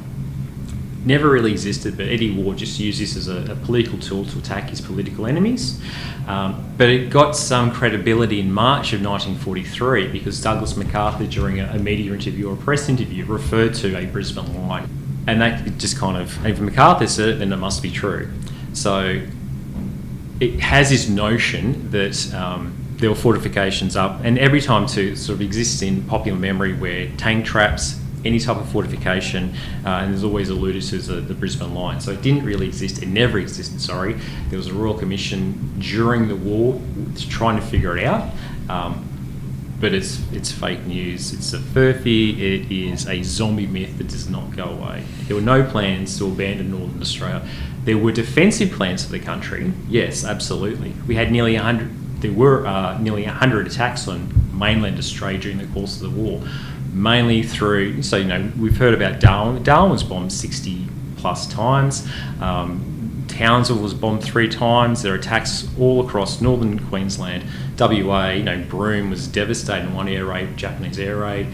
Never really existed, but Eddie Ward just used this as a political tool to attack his political enemies. But it got some credibility in March of 1943 because Douglas MacArthur, during a media interview or a press interview, referred to a Brisbane Line. And that just kind of, if MacArthur said it, then it must be true. So it has this notion that there were fortifications up, and every time to sort of exists in popular memory where tank traps, any type of fortification, and there's always alluded to as the Brisbane Line. So it didn't really exist, it never existed, sorry. There was a Royal Commission during the war trying to figure it out, but it's fake news. It's a furphy, it is a zombie myth that does not go away. There were no plans to abandon Northern Australia. There were defensive plans for the country, yes, absolutely. We had nearly 100 attacks on mainland Australia during the course of the war. Mainly through, so we've heard about Darwin. Darwin was bombed 60 plus times. Townsville was bombed 3 times. There are attacks all across northern Queensland. WA, Broome was devastated in one air raid, Japanese air raid.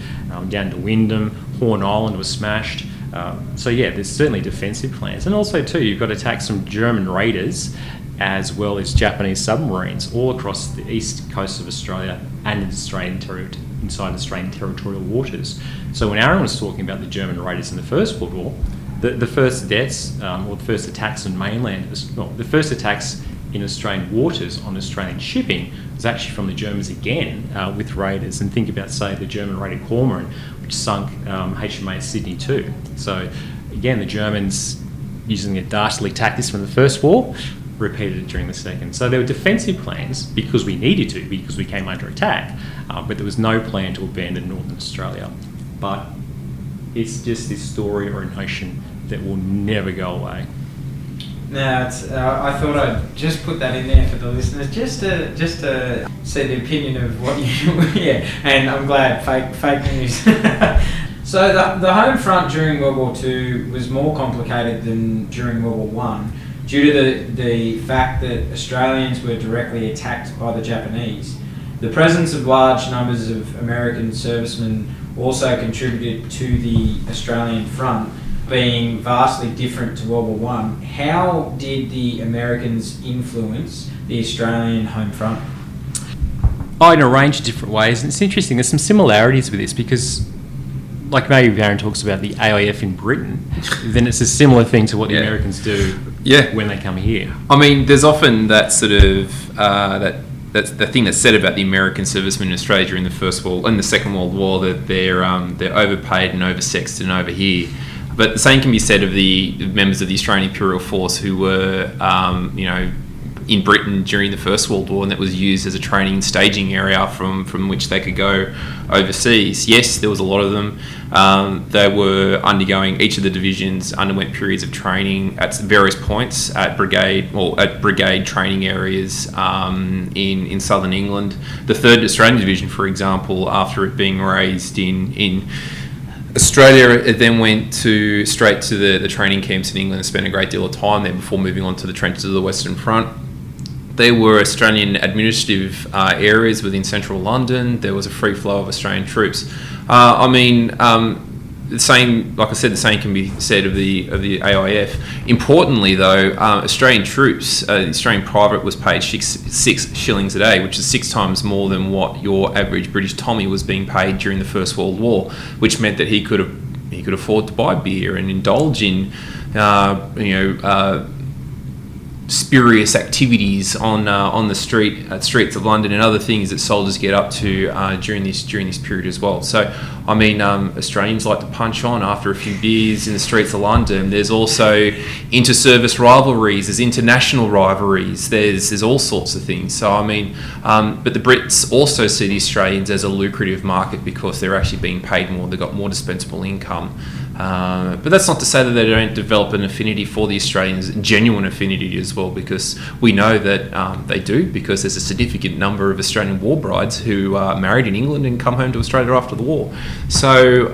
Down to Wyndham, Horn Island was smashed. There's certainly defensive plans. And also too, you've got attacks from German raiders as well as Japanese submarines all across the east coast of Australia and inside Australian territorial waters. So when Aaron was talking about the German raiders in the First World War, the first deaths, or the first attacks on mainland, the first attacks in Australian waters on Australian shipping was actually from the Germans again, with raiders. And think about, say, the German raided Cormoran, which sunk HMAS Sydney 2. So again, the Germans, using their dastardly tactics from the First War, repeated it during the Second. So there were defensive plans because we needed to, because we came under attack, but there was no plan to abandon Northern Australia. But it's just this story or a notion that will never go away. Now, I thought I'd just put that in there for the listeners, just to see the opinion of what you... yeah, and I'm glad, fake news. So the home front during World War II was more complicated than during World War One, due to the fact that Australians were directly attacked by the Japanese. The presence of large numbers of American servicemen also contributed to the Australian front being vastly different to World War One. How did the Americans influence the Australian home front? In a range of different ways. And it's interesting, there's some similarities with this because, like maybe Aaron talks about the AIF in Britain, then it's a similar thing to what the Americans do when they come here. I mean, there's often that sort of that's the thing that's said about the American servicemen in Australia during the the Second World War, that they're overpaid and oversexed and over here. But the same can be said of the members of the Australian Imperial Force who were, in Britain during the First World War, and that was used as a training staging area from which they could go overseas. Yes, there was a lot of them. They were undergoing, each of the divisions underwent periods of training at various points at brigade training areas in southern England. The 3rd Australian Division, for example, after it being raised in Australia, it then went straight to the training camps in England and spent a great deal of time there before moving on to the trenches of the Western Front. There were Australian administrative areas within central London. There was a free flow of Australian troops. The same, like I said, the same can be said of the AIF. Importantly, though, Australian troops, the Australian private was paid 6 shillings a day, which is 6 times more than what your average British Tommy was being paid during the First World War, which meant that he could afford to buy beer and indulge in, spurious activities on the streets of London and other things that soldiers get up to during this period as well. So, I mean, Australians like to punch on after a few beers in the streets of London. There's also inter-service rivalries, there's international rivalries, there's all sorts of things. So, I mean, but the Brits also see the Australians as a lucrative market because they're actually being paid more, they've got more dispensable income. But that's not to say that they don't develop an affinity for the Australians, genuine affinity as well, because we know that they do, because there's a significant number of Australian war brides who are married in England and come home to Australia after the war. So,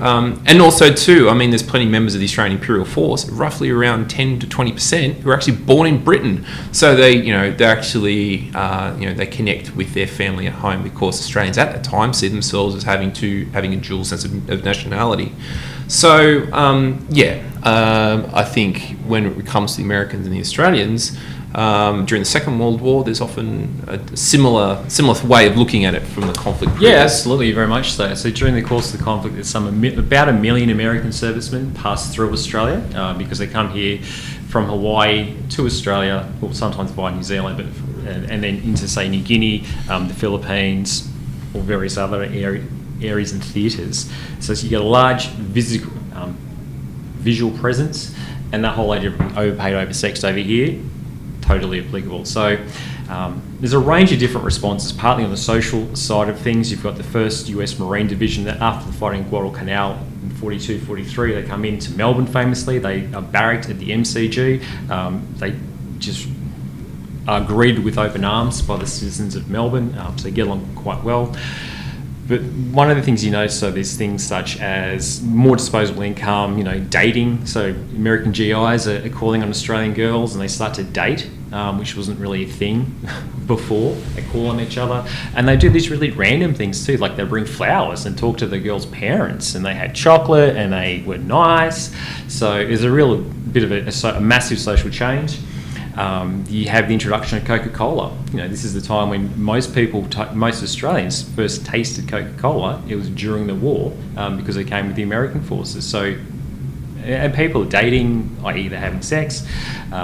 and also too, I mean, there's plenty of members of the Australian Imperial Force, roughly around 10 to 20%, who are actually born in Britain. So they actually, they connect with their family at home, because Australians at that time see themselves as having a dual sense of nationality. So, I think when it comes to the Americans and the Australians, during the Second World War, there's often a similar way of looking at it from the conflict period. Yeah, absolutely, very much so. So during the course of the conflict, there's about 1 million American servicemen pass through Australia because they come here from Hawaii to Australia, or sometimes via New Zealand, and then into, say, New Guinea, the Philippines, or various other areas and theatres. So you get a large visual presence, and that whole idea of being overpaid, oversexed over here, totally applicable. So there's a range of different responses, partly on the social side of things. You've got the 1st US Marine Division that after the fighting in Guadalcanal in 42, 43, they come into Melbourne famously. They are barracked at the MCG. They just are greeted with open arms by the citizens of Melbourne, so they get along quite well. But one of the things you notice are these things such as more disposable income, dating. So American GIs are calling on Australian girls and they start to date, which wasn't really a thing before. They call on each other. And they do these really random things too, like they bring flowers and talk to the girls' parents, and they had chocolate and they were nice. So there's a real bit of a massive social change. You have the introduction of Coca-Cola. This is the time when most Australians first tasted Coca-Cola. It was during the war because they came with the American forces. So, and people are dating, i.e. they're having sex.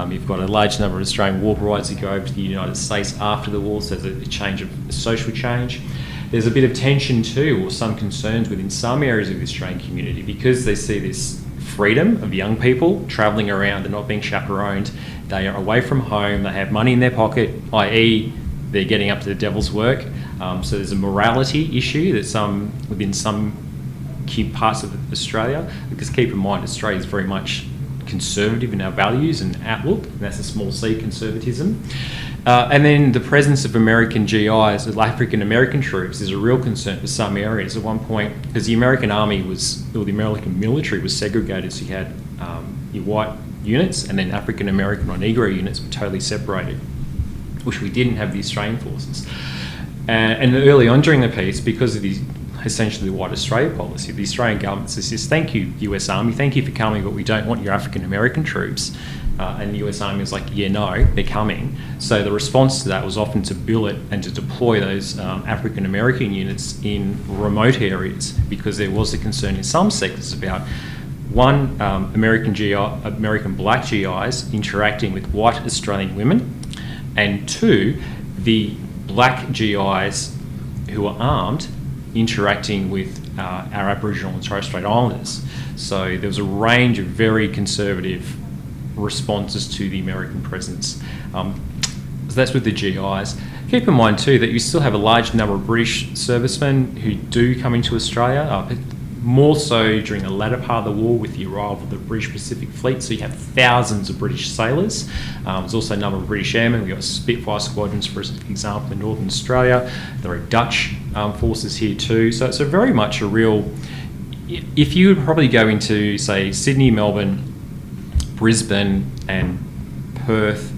You've got a large number of Australian war brides who go over to the United States after the war, so there's a social change. There's a bit of tension too, or some concerns within some areas of the Australian community, because they see this freedom of young people travelling around and not being chaperoned. They are away from home, they have money in their pocket, i.e. they're getting up to the devil's work. So there's a morality issue that within some key parts of Australia, because keep in mind Australia is very much conservative in our values and outlook, and that's a small c conservatism. And then the presence of American GIs, African American troops, is a real concern for some areas. At one point, because the American Army the American military was segregated, so you had your white units and then African American or Negro units were totally separated, which we didn't have the Australian forces. And early on during the peace, because of essentially the White Australia policy, the Australian government says, thank you, US Army, thank you for coming, but we don't want your African American troops. And the US Army was like, yeah, no, they're coming. So the response to that was often to billet and to deploy those African American units in remote areas, because there was a concern in some sectors about one, American black GIs interacting with white Australian women, and two, the black GIs who were armed interacting with our Aboriginal and Torres Strait Islanders. So there was a range of very conservative responses to the American presence. So that's with the GIs. Keep in mind too that you still have a large number of British servicemen who do come into Australia, more so during the latter part of the war with the arrival of the British Pacific Fleet. So you have thousands of British sailors. There's also a number of British airmen. We've got Spitfire squadrons, for example, in Northern Australia. There are Dutch forces here too. So it's a very much a real... If you would probably go into, say, Sydney, Melbourne, Brisbane and Perth,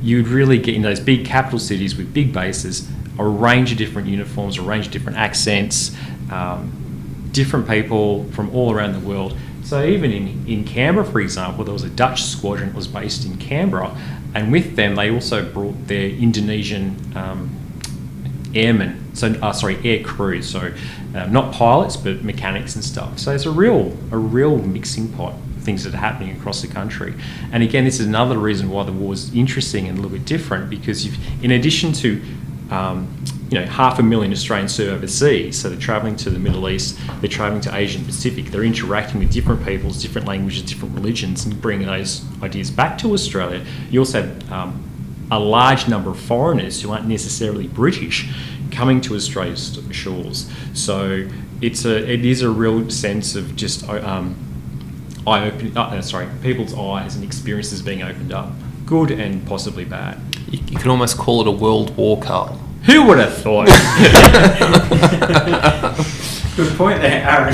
you'd really get in those big capital cities with big bases, a range of different uniforms, a range of different accents, different people from all around the world. So even in Canberra, for example, there was a Dutch squadron that was based in Canberra, and with them they also brought their Indonesian airmen, air crews, so not pilots but mechanics and stuff. So it's a real mixing pot of things that are happening across the country. And again, this is another reason why the war is interesting and a little bit different, because in addition to 500,000 Australians serve overseas, so they're travelling to the Middle East, they're travelling to Asia and Pacific, they're interacting with different peoples, different languages, different religions, and bringing those ideas back to Australia. You also have a large number of foreigners who aren't necessarily British coming to Australia's shores. So it is a real sense of just people's eyes and experiences being opened up, good and possibly bad. You can almost call it a world war, Karl. Who would have thought? Good point there, Aaron.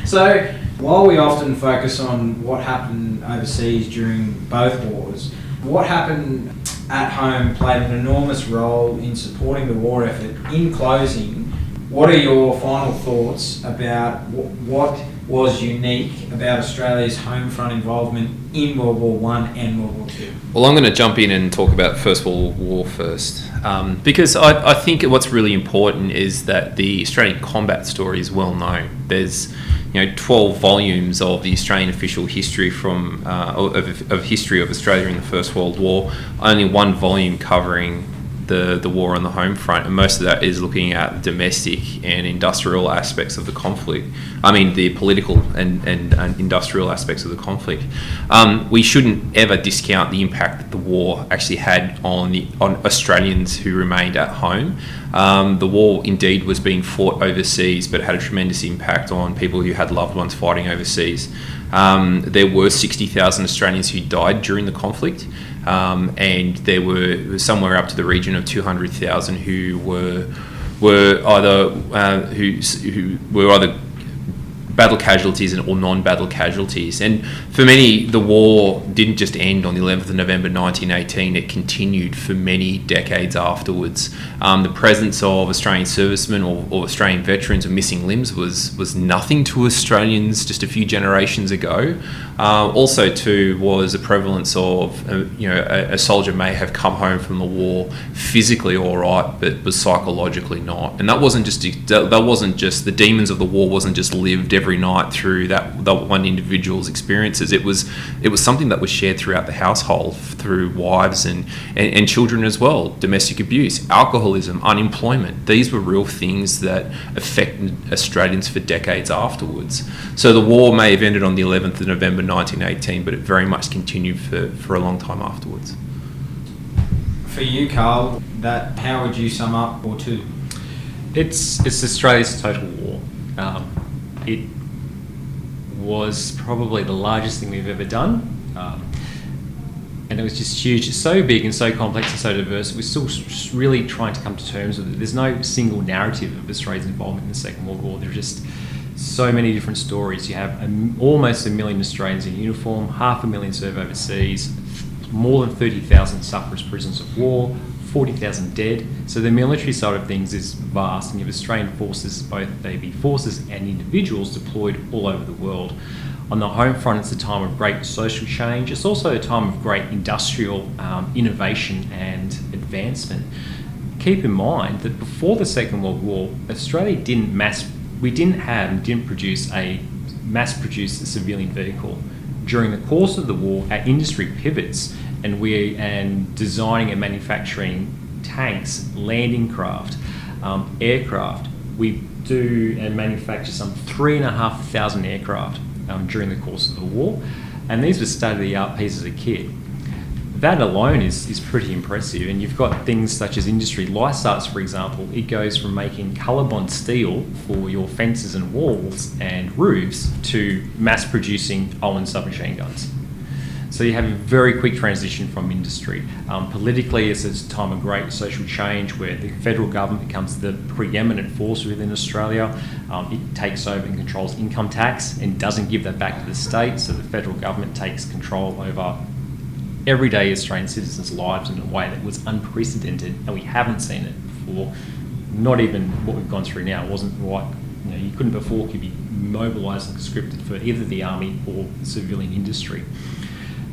So, while we often focus on what happened overseas during both wars, what happened at home played an enormous role in supporting the war effort. In closing, what are your final thoughts about what was unique about Australia's home front involvement in World War I and World War II? Well, I'm going to jump in and talk about First World War first, because I think what's really important is that the Australian combat story is well known. There's 12 volumes of the Australian official history of history of Australia in the First World War. Only one volume covering the war on the home front, and most of that is looking at domestic and industrial aspects of the conflict. I mean, the political and industrial aspects of the conflict. We shouldn't ever discount the impact that the war actually had on Australians who remained at home. The war indeed was being fought overseas, but it had a tremendous impact on people who had loved ones fighting overseas. There were 60,000 Australians who died during the conflict, and there were somewhere up to the region of 200,000 who were either battle casualties or non-battle casualties. And for many, the war didn't just end on the 11th of November 1918, it continued for many decades afterwards. The presence of Australian servicemen or Australian veterans with missing limbs was nothing to Australians just a few generations ago. Also too was the prevalence of, a soldier may have come home from the war physically all right, but was psychologically not. And that wasn't just the demons of the war wasn't just lived every night through that one individual's experiences. It was something that was shared throughout the household through wives and children as well. Domestic abuse, alcoholism, unemployment. These were real things that affected Australians for decades afterwards. So the war may have ended on the 11th of November 1918, but it very much continued for a long time afterwards. For you, Karl, how would you sum up War II? It's Australia's total war. It was probably the largest thing we've ever done, and it was just huge. It's so big and so complex and so diverse. We're still really trying to come to terms with it. There's no single narrative of Australia's involvement in the Second World War. There are just so many different stories. You have almost 1 million Australians in uniform, 500,000 serve overseas, more than 30,000 suffer as prisoners of war, 40,000 dead. So the military side of things is vast, and you have Australian forces, both Navy forces and individuals, deployed all over the world. On the home front, it's a time of great social change. It's also a time of great industrial innovation and advancement. Keep in mind that before the Second World War, Australia didn't produce a mass-produced civilian vehicle. During the course of the war, our industry pivots, and designing and manufacturing tanks, landing craft, aircraft. We do and manufacture some 3,500 aircraft during the course of the war, and these were state-of-the-art pieces of kit. That alone is pretty impressive, and you've got things such as industry. Lysarts, for example, it goes from making colour-bond steel for your fences and walls and roofs to mass-producing Owen submachine guns. So you have a very quick transition from industry. Politically, it's a time of great social change where the federal government becomes the preeminent force within Australia. It takes over and controls income tax and doesn't give that back to the state, so the federal government takes control over everyday Australian citizens' lives in a way that was unprecedented, and we haven't seen it before. Not even what we've gone through now. It wasn't right. You couldn't before could be mobilised and conscripted for either the army or the civilian industry.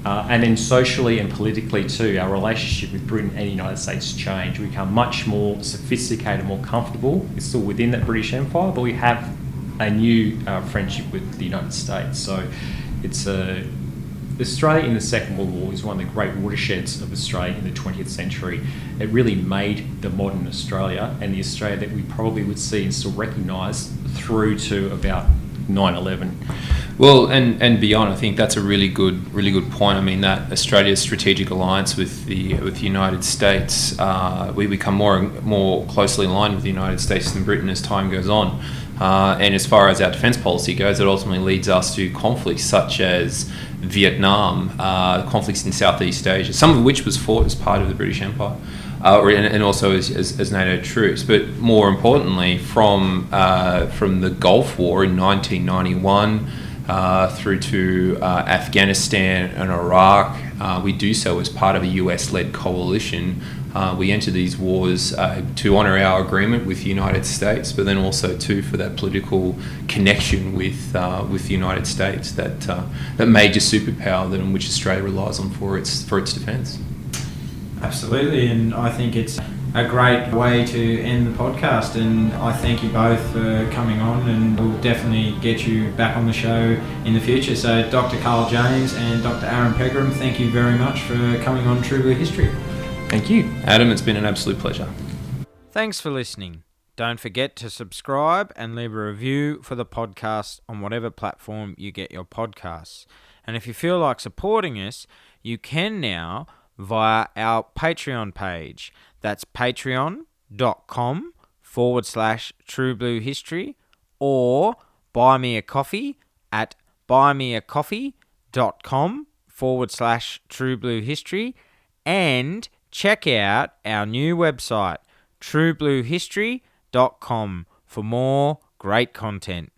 And then socially and politically too, our relationship with Britain and the United States changed. We become much more sophisticated, more comfortable. It's still within that British Empire, but we have a new friendship with the United States. So it's Australia in the Second World War is one of the great watersheds of Australia in the 20th century. It really made the modern Australia, and the Australia that we probably would see and still recognise through to about 9/11. Well, and beyond, I think that's a really good point. I mean, that Australia's strategic alliance with the United States, we become more closely aligned with the United States than Britain as time goes on. And as far as our defence policy goes, it ultimately leads us to conflicts such as Vietnam, conflicts in Southeast Asia, some of which was fought as part of the British Empire, and also as NATO troops. But more importantly, from the Gulf War in 1991 through to Afghanistan and Iraq, we do so as part of a US-led coalition. We enter these wars to honour our agreement with the United States, but then also too for that political connection with the United States, that major superpower in which Australia relies on for its defence. Absolutely, and I think it's a great way to end the podcast, and I thank you both for coming on, and we'll definitely get you back on the show in the future. So Dr. Karl James and Dr. Aaron Pegram, thank you very much for coming on True Blue History. Thank you. Adam, it's been an absolute pleasure. Thanks for listening. Don't forget to subscribe and leave a review for the podcast on whatever platform you get your podcasts. And if you feel like supporting us, you can now via our Patreon page. That's patreon.com/True Blue History, or buy me a coffee at buymeacoffee.com/True Blue History, and check out our new website, truebluehistory.com, for more great content.